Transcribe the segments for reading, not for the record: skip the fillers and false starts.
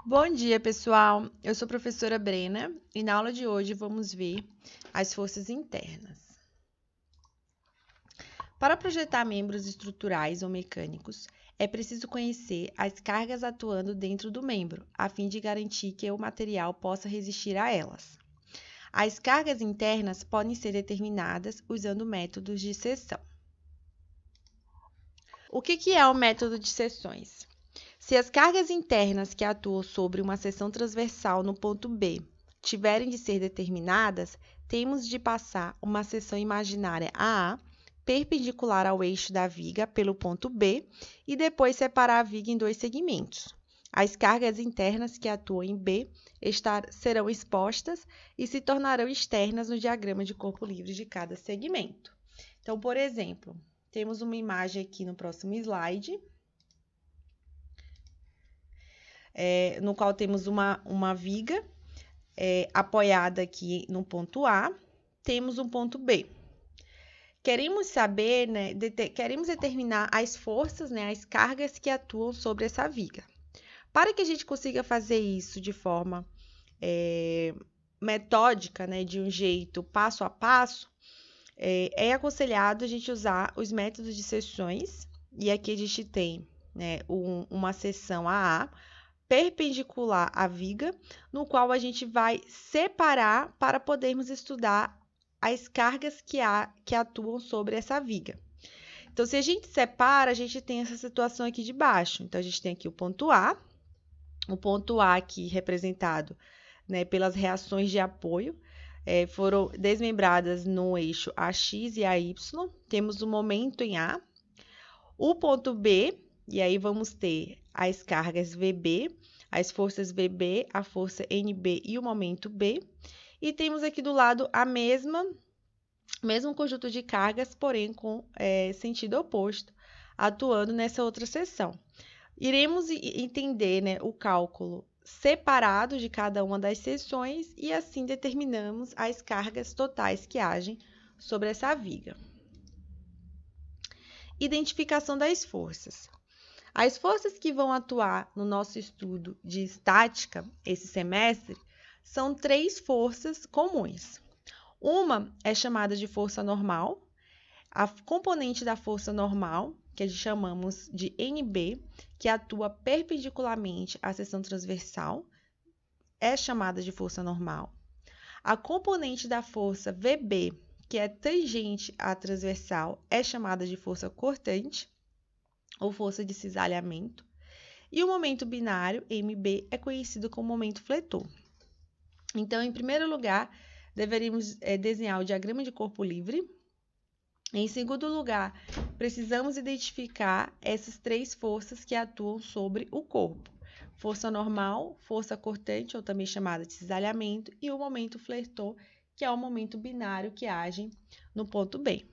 Bom dia, pessoal! Eu sou a professora Brena e na aula de hoje vamos ver as forças internas. Para projetar membros estruturais ou mecânicos, é preciso conhecer as cargas atuando dentro do membro, a fim de garantir que o material possa resistir a elas. As cargas internas podem ser determinadas usando métodos de seção. O que é o método de seções? Se as cargas internas que atuam sobre uma seção transversal no ponto B tiverem de ser determinadas, temos de passar uma seção imaginária AA perpendicular ao eixo da viga pelo ponto B e depois separar a viga em dois segmentos. As cargas internas que atuam em B serão expostas e se tornarão externas no diagrama de corpo livre de cada segmento. Então, por exemplo, temos uma imagem aqui no próximo slide, no qual temos uma viga apoiada aqui no ponto A, temos um ponto B. Queremos saber, queremos determinar as forças, as cargas que atuam sobre essa viga. Para que a gente consiga fazer isso de forma metódica, de um jeito passo a passo, é aconselhado a gente usar os métodos de seções, e aqui a gente tem uma seção AA, perpendicular à viga, no qual a gente vai separar para podermos estudar as cargas que atuam sobre essa viga. Então, se a gente separa, a gente tem essa situação aqui de baixo. Então, a gente tem aqui o ponto A aqui representado pelas reações de apoio, foram desmembradas no eixo AX e AY. Temos o momento em A, o ponto B, e aí vamos ter as cargas VB, as forças VB, a força NB e o momento B. E temos aqui do lado mesmo conjunto de cargas, porém com sentido oposto, atuando nessa outra seção. Iremos entender o cálculo separado de cada uma das seções e assim determinamos as cargas totais que agem sobre essa viga. Identificação das forças. As forças que vão atuar no nosso estudo de estática esse semestre são 3 forças comuns. Uma é chamada de força normal, a componente da força normal, que a gente chamamos de NB, que atua perpendicularmente à seção transversal, é chamada de força normal. A componente da força VB, que é tangente à transversal, é chamada de força cortante, ou força de cisalhamento, e o momento binário, MB, é conhecido como momento fletor. Então, em primeiro lugar, deveríamos desenhar o diagrama de corpo livre. Em segundo lugar, precisamos identificar essas 3 forças que atuam sobre o corpo. Força normal, força cortante, ou também chamada de cisalhamento, e o momento fletor, que é o momento binário que age no ponto B.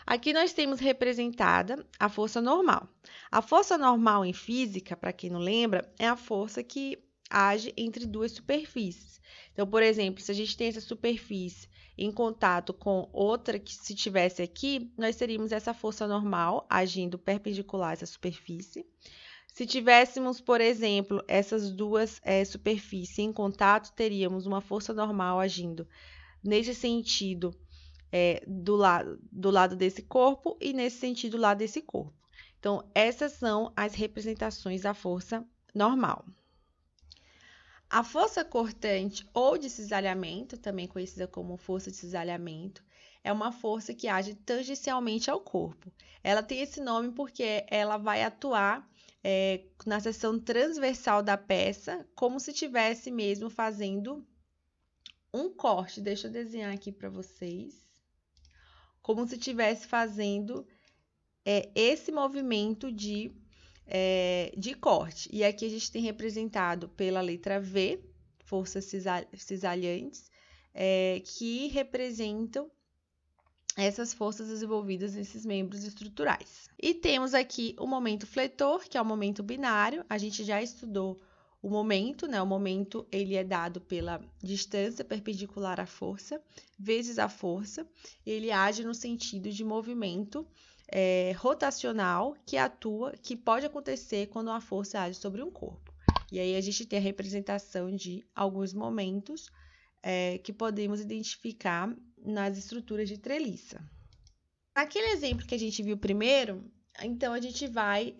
Aqui nós temos representada a força normal. A força normal em física, para quem não lembra, é a força que age entre 2 superfícies. Então, por exemplo, se a gente tem essa superfície em contato com outra que se tivesse aqui, nós teríamos essa força normal agindo perpendicular a essa superfície. Se tivéssemos, por exemplo, essas duas superfícies em contato, teríamos uma força normal agindo nesse sentido do lado desse corpo e nesse sentido do lado desse corpo. Então, essas são as representações da força normal. A força cortante ou de cisalhamento, também conhecida como força de cisalhamento, é uma força que age tangencialmente ao corpo. Ela tem esse nome porque ela vai atuar na seção transversal da peça, como se estivesse mesmo fazendo um corte. Deixa eu desenhar aqui para vocês. Como se estivesse fazendo esse movimento de corte. E aqui a gente tem representado pela letra V, forças cisalhantes, que representam essas forças desenvolvidas nesses membros estruturais. E temos aqui o momento fletor, que é o momento binário. A gente já estudou o momento, o momento ele é dado pela distância perpendicular à força, vezes a força. Ele age no sentido de movimento rotacional que pode acontecer quando a força age sobre um corpo. E aí a gente tem a representação de alguns momentos que podemos identificar nas estruturas de treliça. Naquele exemplo que a gente viu primeiro, então a gente vai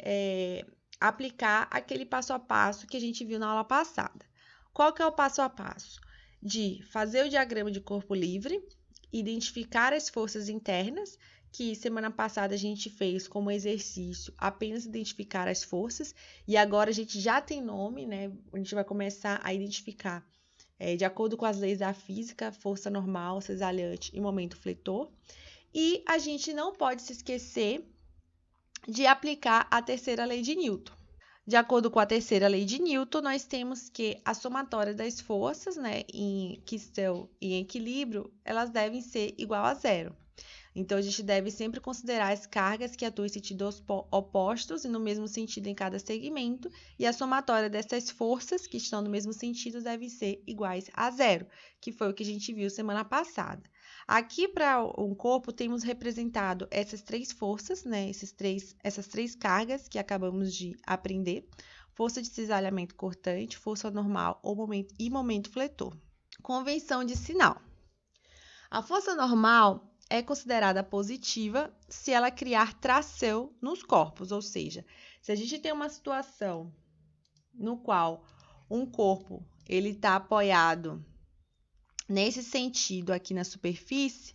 aplicar aquele passo a passo que a gente viu na aula passada. Qual que é o passo a passo? De fazer o diagrama de corpo livre, identificar as forças internas, que semana passada a gente fez como exercício apenas identificar as forças, e agora a gente já tem nome, né? A gente vai começar a identificar, de acordo com as leis da física, força normal, cisalhante e momento fletor. E a gente não pode se esquecer de aplicar a terceira lei de Newton. De acordo com a terceira lei de Newton, nós temos que a somatória das forças, né, que estão em equilíbrio, elas devem ser igual a zero. Então, a gente deve sempre considerar as cargas que atuam em sentidos opostos e no mesmo sentido em cada segmento, e a somatória dessas forças que estão no mesmo sentido deve ser iguais a zero, que foi o que a gente viu semana passada. Aqui, para um corpo, temos representado essas três forças, né? Essas três cargas que acabamos de aprender: força de cisalhamento cortante, força normal e momento fletor. Convenção de sinal. A força normal é considerada positiva se ela criar tração nos corpos, ou seja, se a gente tem uma situação no qual um corpo ele está apoiado nesse sentido aqui na superfície,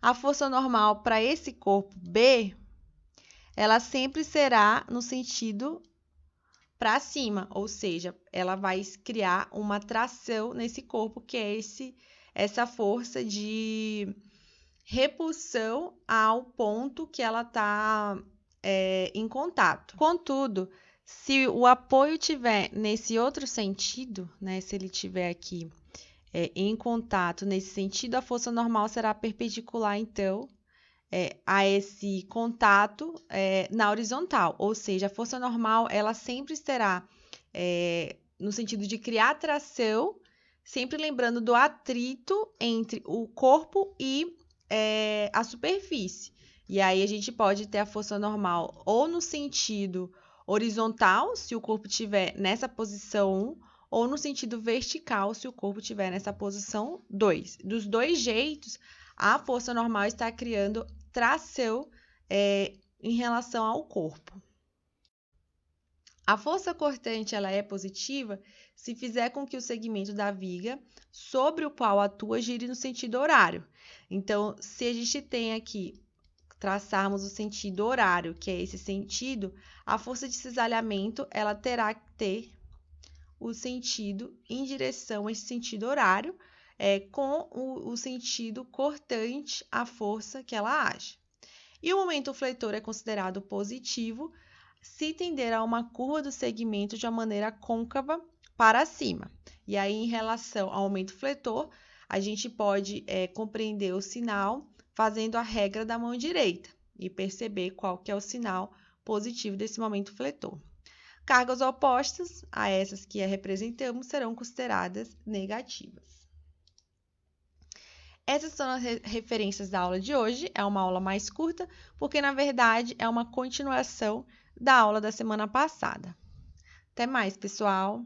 a força normal para esse corpo B, ela sempre será no sentido para cima, ou seja, ela vai criar uma tração nesse corpo, que é essa força de repulsão ao ponto que ela está em contato. Contudo, se o apoio tiver nesse outro sentido, né, se ele estiver aqui em contato nesse sentido, a força normal será perpendicular, então, a esse contato na horizontal, ou seja, a força normal ela sempre será no sentido de criar tração, sempre lembrando do atrito entre o corpo e a superfície. E aí a gente pode ter a força normal ou no sentido horizontal, se o corpo estiver nessa posição 1, ou no sentido vertical, se o corpo estiver nessa posição 2. Dos dois jeitos, a força normal está criando tração em relação ao corpo. A força cortante ela é positiva se fizer com que o segmento da viga sobre o qual atua gire no sentido horário. Então, se a gente tem aqui, traçarmos o sentido horário, que é esse sentido, a força de cisalhamento ela terá que ter o sentido em direção a esse sentido horário, com o sentido cortante à força que ela age. E o momento fletor é considerado positivo se tender a uma curva do segmento de uma maneira côncava para cima. E aí, em relação ao momento fletor, a gente pode compreender o sinal fazendo a regra da mão direita e perceber qual que é o sinal positivo desse momento fletor. Cargas opostas a essas que representamos serão consideradas negativas. Essas são as referências da aula de hoje. É uma aula mais curta, porque, na verdade, é uma continuação da aula da semana passada. Até mais, pessoal!